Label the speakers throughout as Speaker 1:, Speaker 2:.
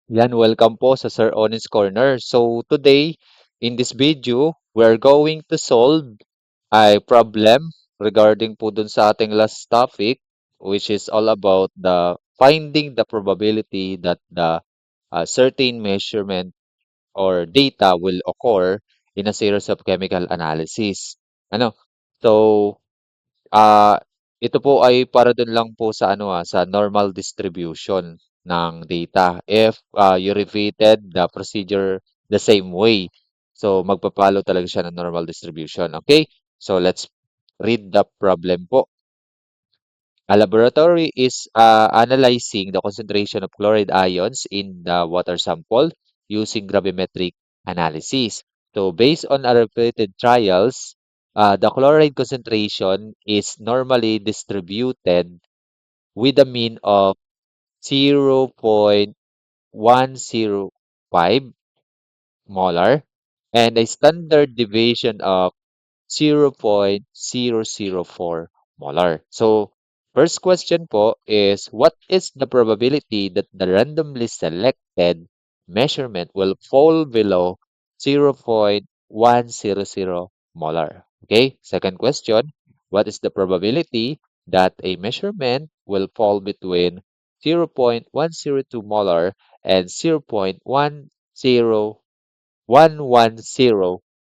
Speaker 1: Yan, welcome po sa Sir Onis Corner. So today, in this video, we're going to solve a problem regarding po dun sa ating last topic, which is all about the finding the probability that the certain measurement or data will occur in a series of chemical analysis. Ano? So, Ah, ito po ay para dun lang po sa sa normal distribution ng data. If you repeated the procedure the same way, so magpapalo talaga siya ng normal distribution. Okay? So let's read the problem po. A laboratory is analyzing the concentration of chloride ions in the water sample using gravimetric analysis. So, based on our repeated trials, the chloride concentration is normally distributed with a mean of 0.105 molar and a standard deviation of 0.004 molar. So, first question po is, what is the probability that the randomly selected measurement will fall below 0.100 molar? Okay, second question, what is the probability that a measurement will fall between 0.102 molar and 0.10110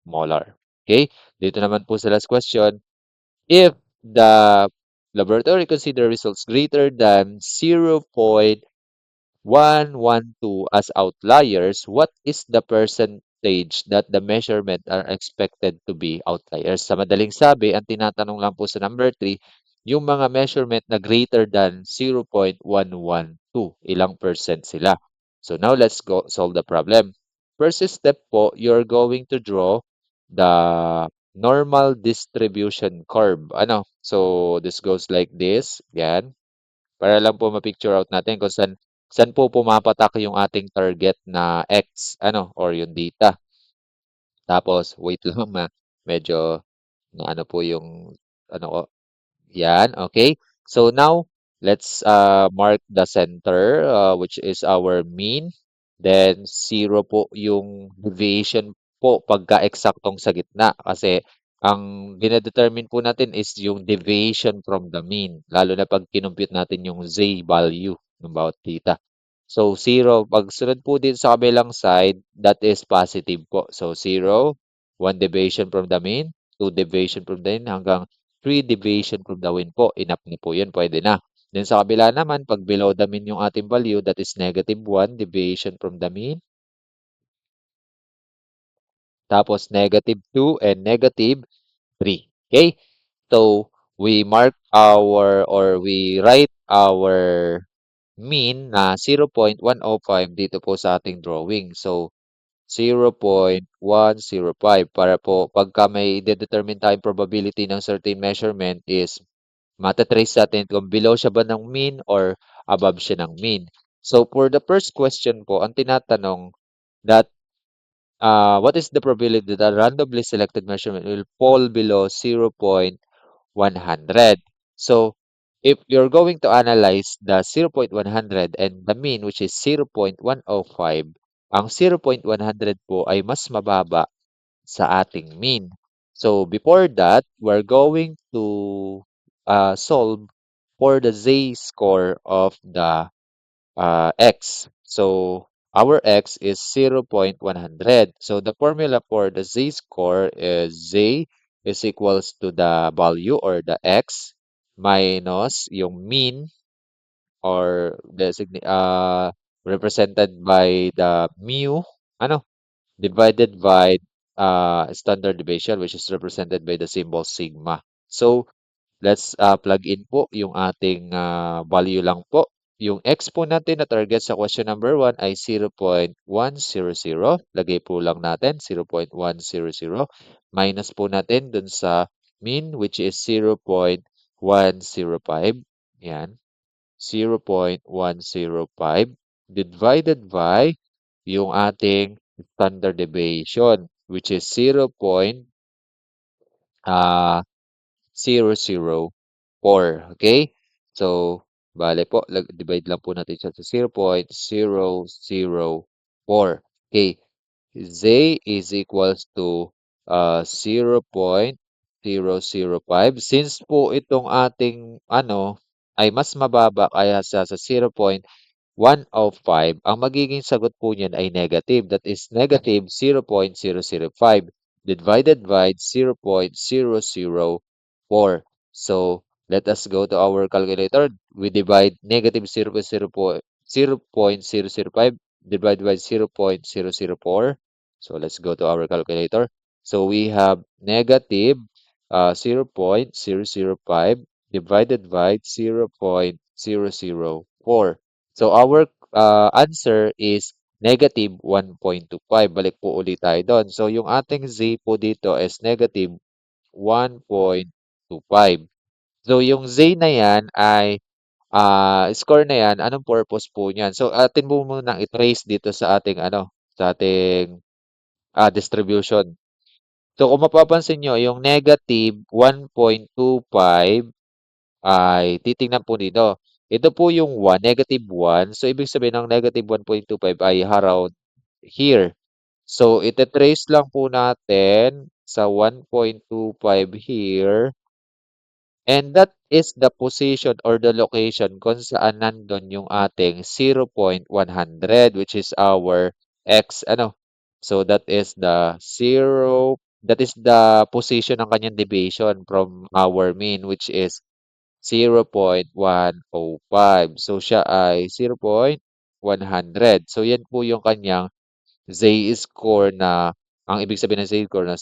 Speaker 1: molar? Okay, dito naman po sa last question, if the laboratory consider results greater than 0.112 as outliers, what is the percentage that the measurement are expected to be outliers? Sa madaling sabi, ang tinatanong lang po sa number 3, yung mga measurement na greater than 0.112, ilang percent sila? So now let's go solve the problem. First step po, you're going to draw the normal distribution curve. Ano? So this goes like this. Yan. Para lang po ma-picture out natin kung saan po pumapatak yung ating target na X, or yung data. Tapos, wait lang medyo na ano po yung ano ko. Yan, okay. So now, let's mark the center, which is our mean. Then, zero po yung deviation po pagka-eksaktong sa gitna. Kasi, ang dinedetermine po natin is yung deviation from the mean. Lalo na pag kinumpute natin yung Z value ng bawat theta. So, zero. Pag sunod po din sa kabilang side, that is positive po. So, zero, one deviation from the mean, two deviation from the mean, hanggang 3 deviation from the mean po. Enough na po yun, pwede na. Then sa kabila naman, pag below the mean yung ating value, that is negative 1 deviation from the mean. Tapos negative 2 and negative 3. Okay? So, we mark our or we write our mean na 0.105 dito po sa ating drawing. So, 0.105 para po pagka may determine tayong probability ng certain measurement is matatrace natin kung below siya ba ng mean or above siya ng mean. So, for the first question po, ang tinatanong that what is the probability that a randomly selected measurement will fall below 0.100? So, if you're going to analyze the 0.100 and the mean which is 0.105, ang 0.100 po ay mas mababa sa ating mean. So, before that, we're going to solve for the z-score of the x. So, our x is 0.100. So, the formula for the z-score is z is equals to the value or the x minus yung mean or represented by the mu, ano, divided by standard deviation which is represented by the symbol sigma. So, let's plug in po yung ating value lang po. Yung x po natin na target sa question number 1 ay 0.100. Lagay po lang natin 0.100. Minus po natin dun sa mean which is 0.105. Yan. 0.105 divided by yung ating standard deviation which is 0.004. Okay? So, Bale po, divide lang po natin siya sa 0.004. Okay. Z is equals to 0.005. Since po itong ating ano ay mas mababa kaya sa 0.105, ang magiging sagot po niyan ay negative. That is negative 0.005 divided by 0.004. So, let us go to our calculator. We divide negative 0.005 divided by 0.004. So, let's go to our calculator. So, we have negative 0.005 divided by 0.004. So our answer is negative 1.25. Balik po ulit tayo doon. So yung ating z po dito is negative 1.25. So yung z na yan ay score na yan, anong purpose po niyan? So atin po munang i-trace dito sa ating sa ating distribution. So kung mapapansin nyo, yung negative 1.25 ay titingnan po dito. Ito po yung 1, negative 1. So, ibig sabihin ng negative 1.25 ay around here. So, ite-trace lang po natin sa 1.25 here. And that is the position or the location kung saan nandun yung ating 0.100, which is our x, So, that is the position ng kanyang deviation from our mean, which is 0.105. So, siya ay 0.100. So, yan po yung kanyang z-score na, ang ibig sabihin ng z-score na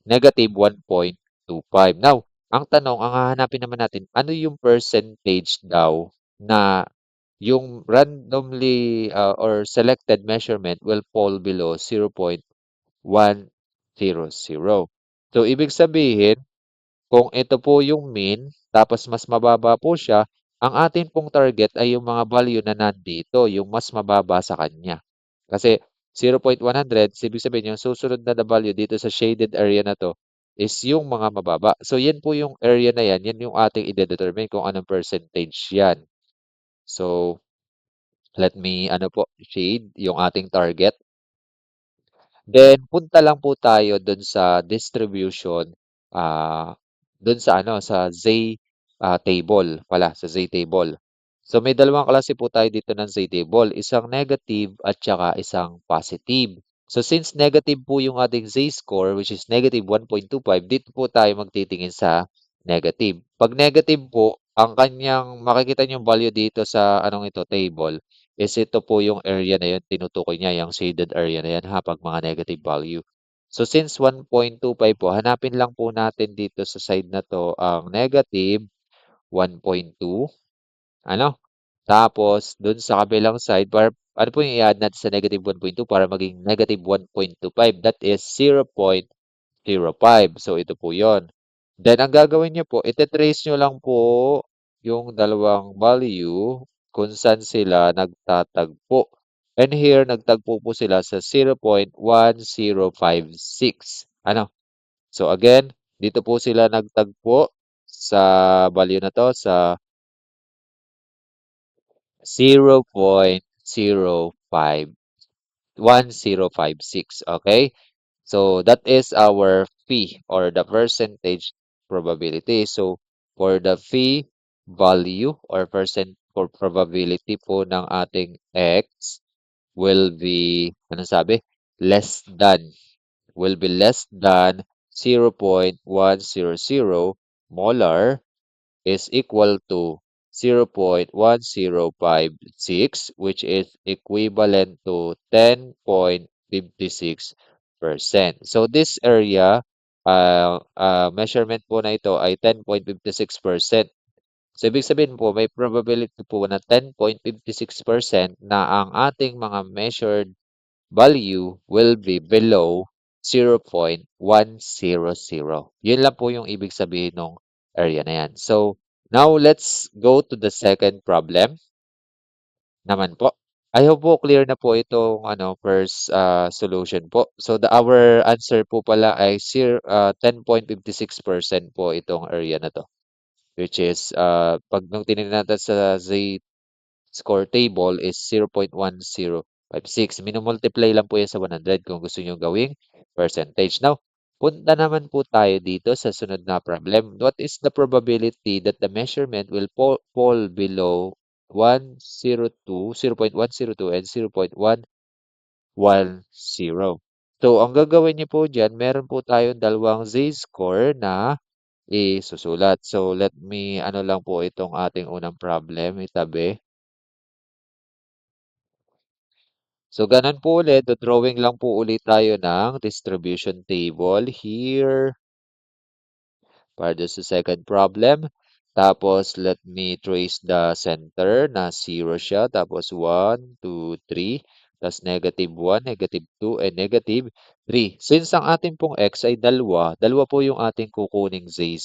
Speaker 1: negative 1.25. Now, ang tanong, ang hahanapin naman natin, ano yung percentage daw na yung randomly or selected measurement will fall below 0.100. So, ibig sabihin, kung ito po yung mean, tapos mas mababa po siya, ang atin pong target ay yung mga value na nandito, yung mas mababa sa kanya. Kasi 0.100, ibig sabihin yung susunod na value dito sa shaded area na to is yung mga mababa. So, yan po yung area na yan, yan yung ating i-determine kung anong percentage yan. So, let me, shade yung ating target. Then punta lang po tayo dun sa distribution, dun sa sa table pala, sa Z table. So may dalawang klase po tayo dito ng Z table, isang negative at saka isang positive. So since negative po yung ating Z score, which is negative 1.25, dito po tayo magtitingin sa negative. Pag negative po, ang kanyang makikita niyong value dito sa table is ito po yung area na yun, tinutukoy niya yung shaded area na yan ha, pag mga negative value. So since 1.25 po, hanapin lang po natin dito sa side na to ang negative 1.2. Tapos dun sa kabilang side, ano po yung i-add natin sa negative 1.2 para maging negative 1.25? That is 0.05. So ito po yon. Then ang gagawin niyo po, ite-trace niyo lang po yung dalawang value kung saan sila nagtatagpo. And here, nagtagpo po sila sa 0.1056. So again, dito po sila nagtagpo sa value na to sa 0.1056. Okay? So that is our phi or the percentage probability. So for the phi value or percent for probability po ng ating x will be, Less than. Will be less than 0.100 molar is equal to 0.1056, which is equivalent to 10.56%. So this area, measurement po na ito ay 10.56%. So ibig sabihin po, may probability po na 10.56% na ang ating mga measured value will be below 0.100. Yun lang po yung ibig sabihin ng area na yan. So, now let's go to the second problem naman po. I hope po clear na po itong first solution po. So our answer po pala ay 10.56% po itong area na to. which is, 'pag nung tinignan natin sa score table is 0.1056. Mino-multiply lang po 'yan sa 100 kung gusto niyong gawing percentage. Now, punta naman po tayo dito sa sunod na problem. What is the probability that the measurement will fall below 102, 0.102 and 0.110? So, ang gagawin niyo po diyan, meron po tayong dalawang z-score na isusulat. So, let me ano lang po itong ating unang problem, itabi. So, ganun po ulit, drawing lang po ulit tayo ng distribution table here para dun sa second problem. Tapos, let me trace the center na 0 siya. Tapos, 1, 2, 3. Tapos, -1, -2, and -3. Since ang ating pong x ay dalawa, dalawa po yung ating kukuning z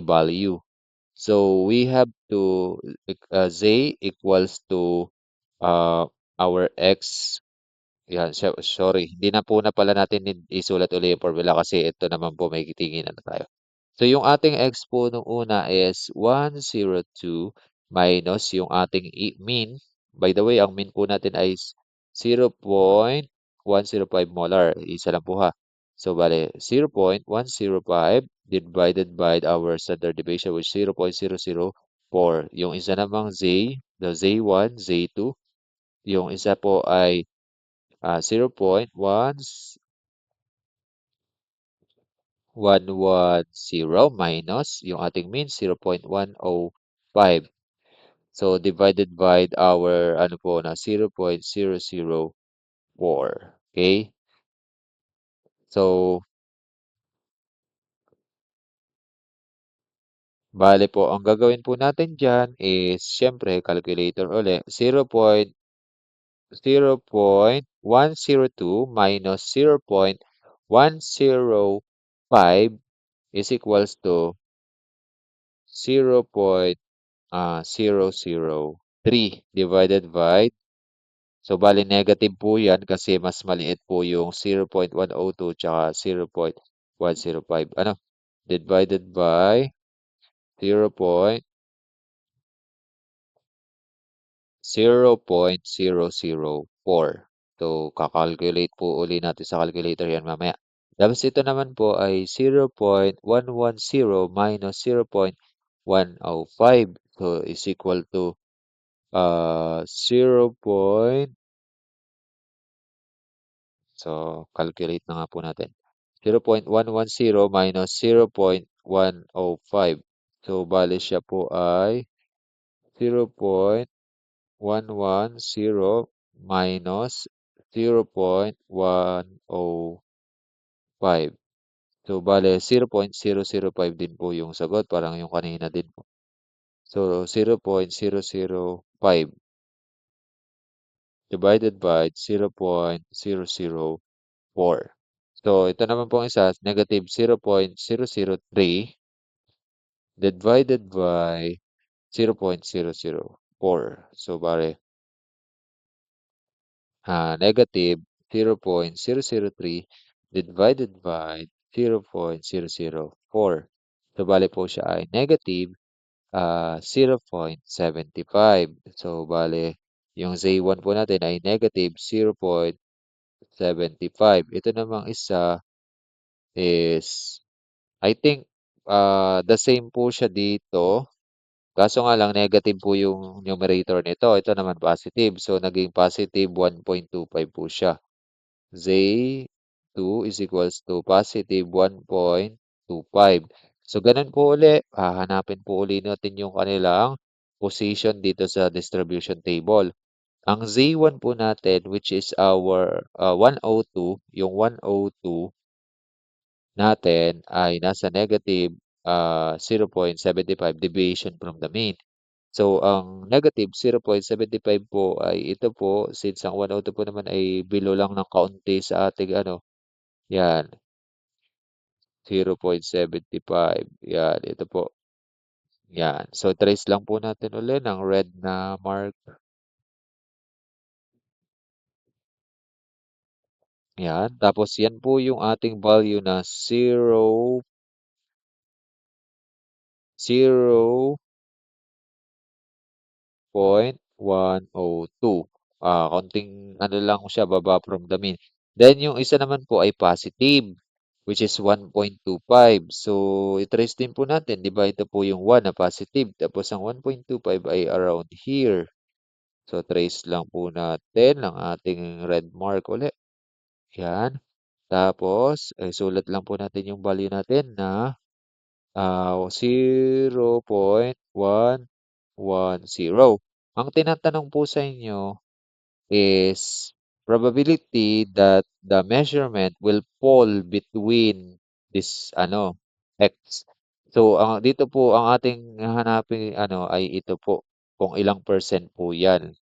Speaker 1: value. So, we have to, z equals to our x. Yan, sorry, hindi na po na pala natin isulat uli yung formula kasi ito naman po may titingnan na tayo. So, yung ating x po nung una is 102 minus yung ating mean. By the way, ang mean po natin ay 0.105 molar. Isa lang po ha. So, bale, 0.105 divided by our standard deviation which 0.004. Yung isa namang the z1, z2. Yung isa po ay 0.1110 minus yung ating mean 0.105. So, divided by our ano po na 0.004. Okay? So, bale po, ang gagawin po natin dyan is, syempre, calculator uli. 0.102 minus 0.105 is equals to 0.003 divided by, so bali negative po yan kasi mas maliit po yung 0.102 tsaka 0.105. Ano? Divided by 0.004. So, kakalculate po uli natin sa calculator yan mamaya. Tapos ito naman po ay 0.110 minus 0.105. So, is equal to 0. So, calculate na nga po natin. 0.110 minus 0.105. So, bale siya po ay 0.110 minus 0.105. So, bale 0.005 din po yung sagot. Parang yung kanina din po. So, 0.005 divided by 0.004. So, ito naman po ang isa, negative 0.003 divided by 0.004. So, bale, negative 0.003 divided by 0.004. So, bale po siya ay negative 0.75. So, bale, yung Z1 po natin ay negative 0.75. Ito namang isa is, I think, the same po siya dito. Kaso nga lang negative po yung numerator nito. Ito naman positive. So, naging positive 1.25 po siya. Z2 is equals to positive 1.25. So, ganun po uli. Hahanapin po uli natin yung kanilang position dito sa distribution table. Ang Z1 po natin, which is our 102, yung 102 natin ay nasa negative 0.75 deviation from the mean. So, ang negative 0.75 po ay ito po, since ang 102 po naman ay below lang ng kaunti sa ating ano, yan, 0.75. Yan, ito po. Yan. So, trace lang po natin ulit ng red na mark. Yan. Tapos, yan po yung ating value na 0.102. Konting ano lang siya baba from the mean. Then yung isa naman po ay positive, which is 1.25. So, i-trace din po natin, 'di ba? Ito po yung 1 na positive, tapos ang 1.25 ay around here. So, trace lang po natin ang ating red mark uli. Yan. Tapos, sulat lang po natin yung value natin na 0.110. Ang tinatanong po sa inyo is probability that the measurement will fall between this x. So, dito po ang ating hahanapin ay ito po, kung ilang percent po 'yan,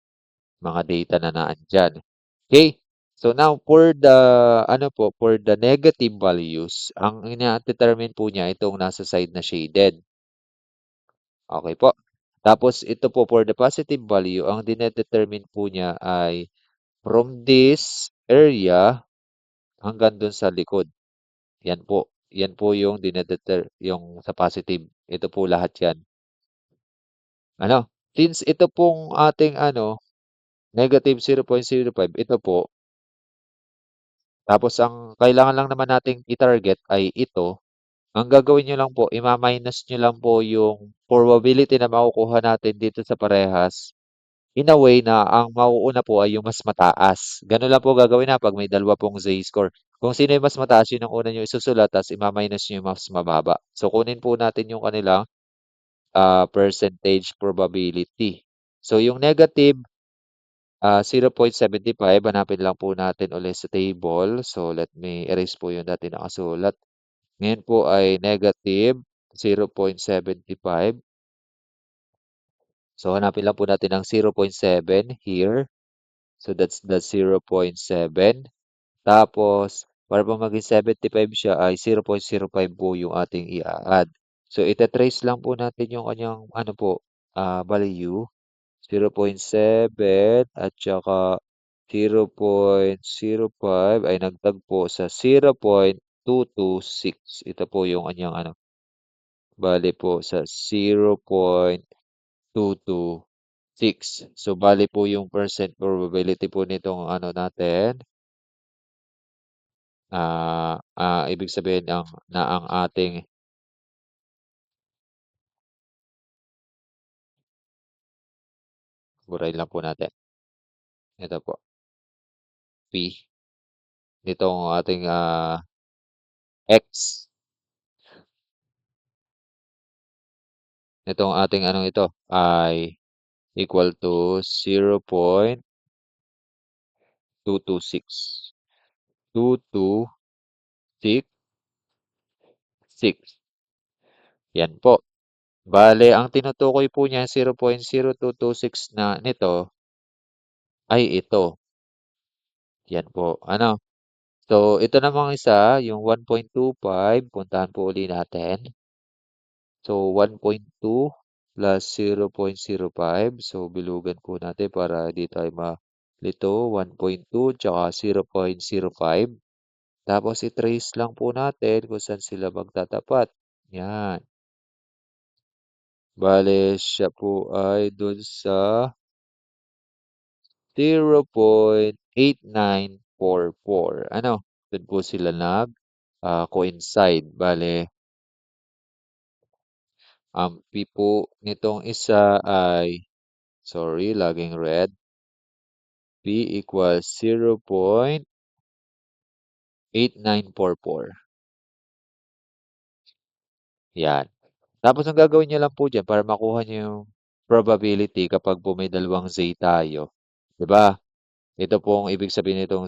Speaker 1: mga data na naandiyan. Okay. So now for the negative values, ang ina-determine po niya itong nasa side na shaded. Okay po. Tapos ito po for the positive value, ang dine-determine po niya ay from this area hanggang dun sa likod. Yan po. Yan po yung yung sa positive. Ito po lahat yan. Since ito pong ating negative 0.05, ito po. Tapos ang kailangan lang naman nating i-target ay ito. Ang gagawin niyo lang po, ima-minus niyo lang po yung probability na makukuha natin dito sa parehas. In a way na ang mauuna po ay yung mas mataas. Gano'n lang po gagawin na 'pag may dalawa pong Z-score. Kung sino yung mas mataas, yun ang una niyo isusulat ta's ima-minus niyo yung mas mababa. So, kunin po natin yung kanilang, percentage probability. So, yung negative, 0.75 hanapin lang po natin ulit sa table. So, let me erase po yung dati nakasulat. Ngayon po ay negative 0.75. So, hanapin lang po natin ang 0.7 here. So, that's the 0.7. Tapos, para po maging 75 siya ay 0.05 po yung ating i-a-add. So, ita-trace lang po natin yung kanyang value. 0.7 at saka 0.05 ay nagtagpo sa 0.226. Ito po yung kanyang bale po sa 0.226. So, bale po yung percent probability po nitong natin, ibig sabihin ang ating burahin lang po natin. Ito po, P nitong ating X, nitong ating ito ay equal to 0.226. 226. Yan po. Bale, ang tinutukoy po niya 0.0226 na nito ay ito. Yan po. So, ito namang isa, yung 1.25, puntahan po uli natin. So, 1.2 plus 0.05. So, bilugan po natin para di tayo malito. 1.2 tsaka 0.05. Tapos, i-trace lang po natin kung saan sila magtatapat. Yan. Bale, siya po ay dun sa 0.8944. Dun po sila coincide. Bale, ang P po nitong isa ay, sorry, laging red. P equals 0.8944. Yan. Tapos ang gagawin niyo lang po diyan para makuha niyo yung probability kapag po may dalawang Z tayo, 'di ba? Ito pong ibig sabihin nitong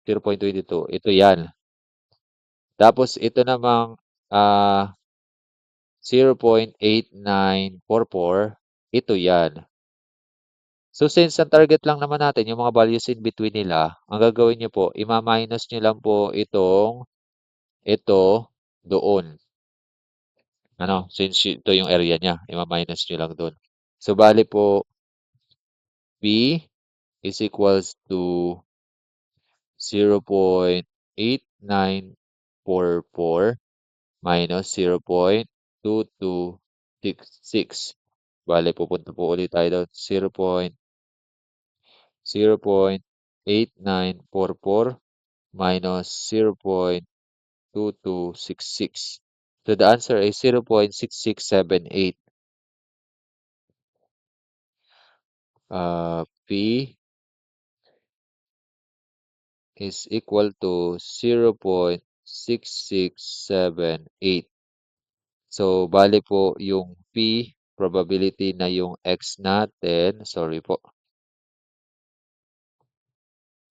Speaker 1: 0.22, ito 'yan. Tapos ito namang, 0.8944, ito 'yan. So, since ang target lang naman natin yung mga values in between nila, ang gagawin niyo po, ima-minus niyo lang po ito doon. Since ito yung area niya, ima-minus niyo lang doon. So, bale po, P is equals to 0.8944 minus 0.226. 0.666. Bale, pupunta po ulit tayo doon. 0.8944 minus 0.2266. So the answer is 0.6678. P is equal to 0.6678. So, bale po yung P, probability na yung X natin, sorry po,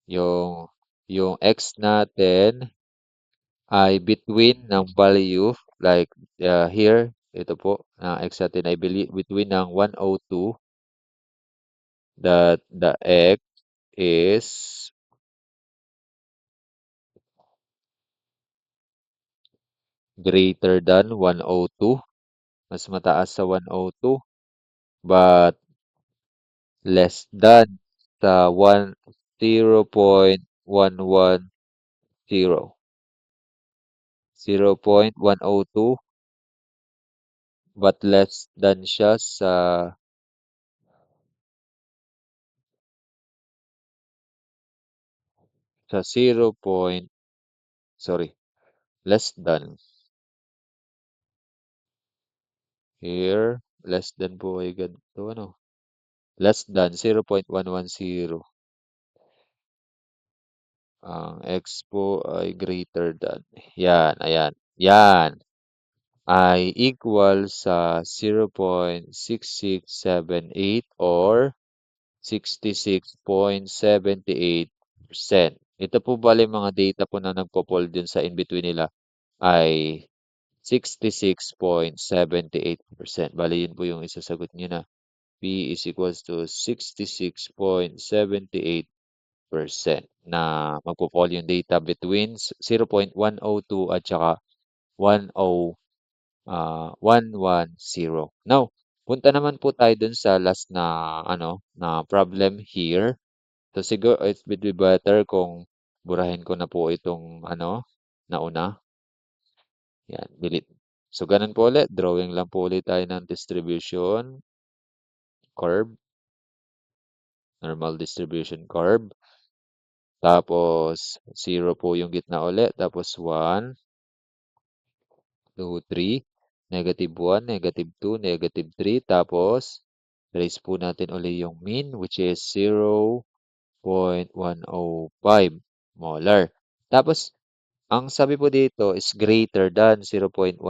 Speaker 1: yung, yung X natin ay between ng value, like here, ito po, ang X natin ay between ng 102, that the X is greater than 102, mas mataas sa 102, but less than sa 0.110. 0.102 but less than siya sa 0. Less than. Here, less than po ay ganito, ano? Less than 0.110. Ang x po ay greater than. Yan, ayan. Yan ay equal sa 0.6678 or 66.78%. Ito po bale mga data po na nagpo-fall dun sa in-between nila ay 66.78%. Bale yun po yung isasagot niyo na P is equals to 66.78% na magpo-fall yung data between 0.102 at saka 110. Now, punta naman po tayo dun sa last na ano na problem here. So siguro it would be better kung burahin ko na po itong ano nauna. Yan, delete. So ganun po ulit, drawing lang po ulit tayo ng distribution curve, normal distribution curve. Tapos 0 po yung gitna ulit, tapos 1, 2, 3, -1, -2, -3, tapos raise po natin uli yung mean which is 0.105 molar. Tapos ang sabi po dito is greater than 0.112.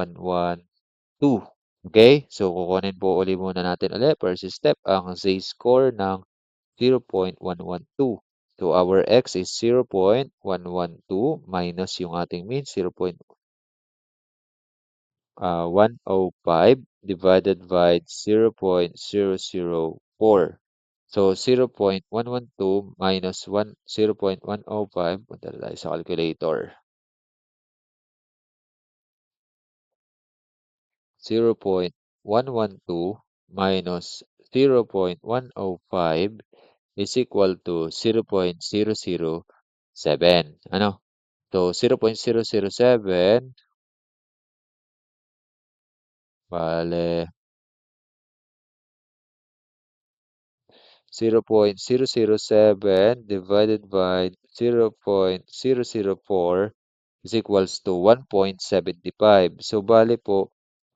Speaker 1: Okay? So, kukunin po uli muna natin ulit first step ang z-score ng 0.112. So, our x is 0.112 minus yung ating mean 0.105 divided by 0.004. So, 0.112 minus 0.105. Punta tayo sa calculator. 0.112 minus 0.105 is equal to 0.007. Ano? So, 0.007, bale, 0.007 divided by 0.004 is equals to 1.75. So, bale po,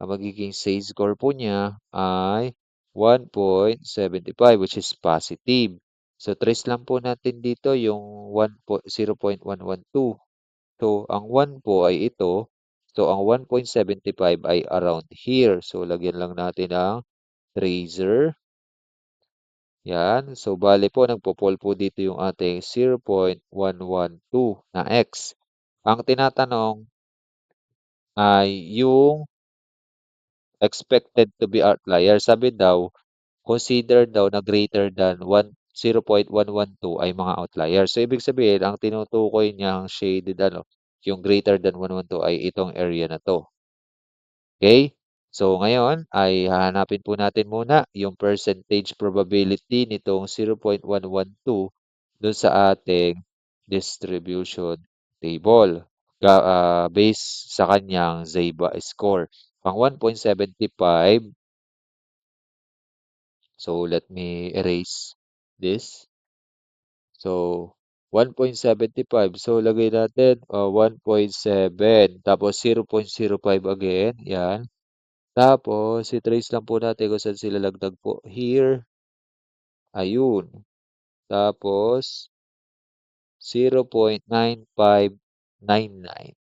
Speaker 1: ang magiging score po niya ay 1.75 which is positive. So, trace lang po natin dito yung 0.112. So, ang 1 po ay ito. So, ang 1.75 ay around here. So, lagyan lang natin ang tracer. Yan. So, bale po, nagpo-fall po dito yung ating 0.112 na x. Ang tinatanong ay yung expected to be outlier. Sabi daw, consider daw na greater than 0.112 ay mga outlier. So, ibig sabihin, ang tinutukoy niyang shaded, yung greater than 112 ay itong area na to. Okay? So, ngayon ay hahanapin po natin muna yung percentage probability nitong 0.112 dun sa ating distribution table based sa kanyang Zeba score. Ang 1.75 So let me erase this. So 1.75. So lagay natin 1.7 tapos 0.05 again. Yan. Tapos i-trace lang po natin kung saan sila lagdag po. Here, ayun. Tapos 0.9599.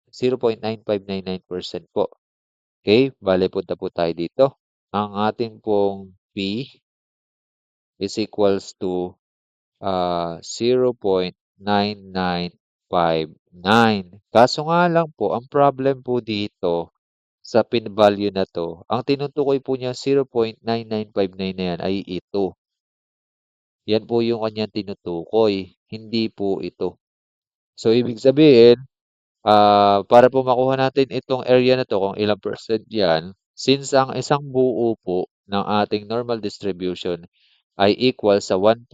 Speaker 1: 0.9599% po. Okay, bale punta po tayo dito. Ang ating pong P is equals to 0.9959. Kaso nga lang po, ang problem po dito sa pin value na 'to, ang tinutukoy po niya 0.9959 na yan ay ito. Yan po yung kanyang tinutukoy, hindi po ito. So, ibig sabihin, para po makuha natin itong area na 'to kung ilang percent yan, since ang isang buo po ng ating normal distribution ay equal sa 1.00,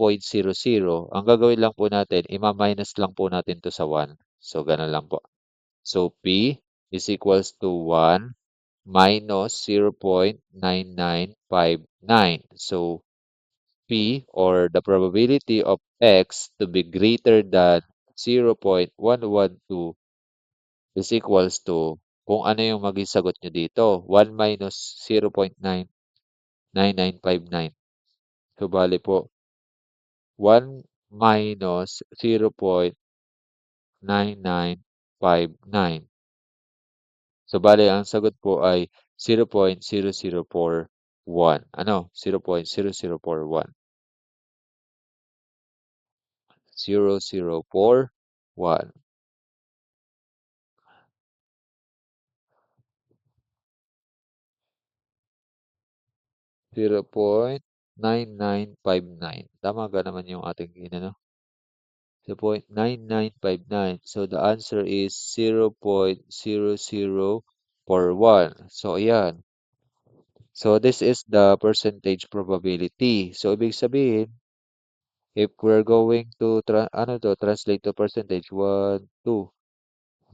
Speaker 1: ang gagawin lang po natin, ima-minus lang po natin 'to sa 1. So, gano'n lang po. So, P is equals to 1 minus 0.9959. So, P or the probability of X to be greater than 0.112 is equals to kung ano yung maging sagot nyo dito. 1 minus 0.99959. So, bali po, 1 minus 0.9959. So, bale, ang sagot po ay 0.0041. Ano? 0.0041. 0041. 0.9959. Tama ka naman yung ating inano. 0.9959. So, the answer is 0.0041. So, ayan. So, this is the percentage probability. So, ibig sabihin, if we're going to translate to percentage, 1, 2,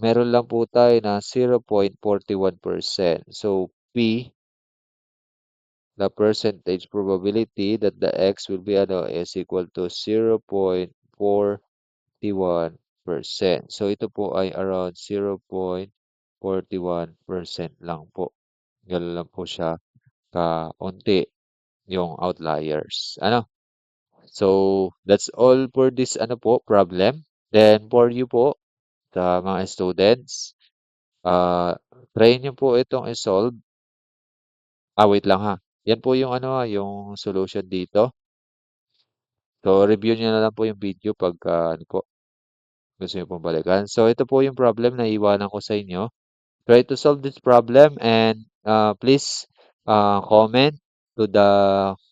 Speaker 1: meron lang po tayo na 0.41%. So, P, the percentage probability that the X will be is equal to 0.41%. So, ito po ay around 0.41% lang po. Ganun lang po siya kaunti yung outliers. Ano? So, that's all for this problem. Then, for you po, sa mga students, try niyo po itong i-solve. Wait lang ha. Yan po yung yung solution dito. So, review niyo na lang po yung video pagka gusto niyo pong balikan. So, ito po yung problem na iwanan ko sa inyo. Try to solve this problem and please comment to the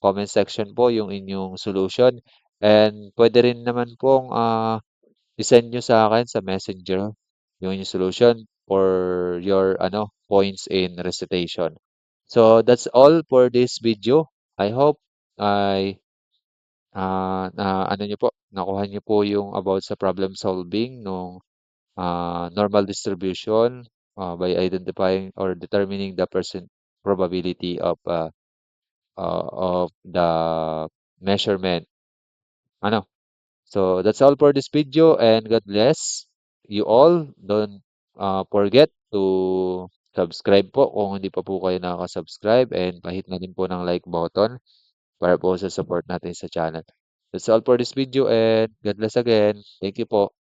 Speaker 1: comment section po yung inyong solution. And pwede rin naman pong i-send nyo sa akin sa Messenger yung inyong solution or your points in recitation. So that's all for this video. I hope ay nakuha niyo po yung about sa problem solving nung normal distribution by identifying or determining the percent probability of the measurement. Ano? So that's all for this video and God bless you all. Don't forget to subscribe po kung hindi pa po kayo nakaka-subscribe and pahit na din po ng like button para po sa support natin sa channel. That's all for this video and God bless again. Thank you po.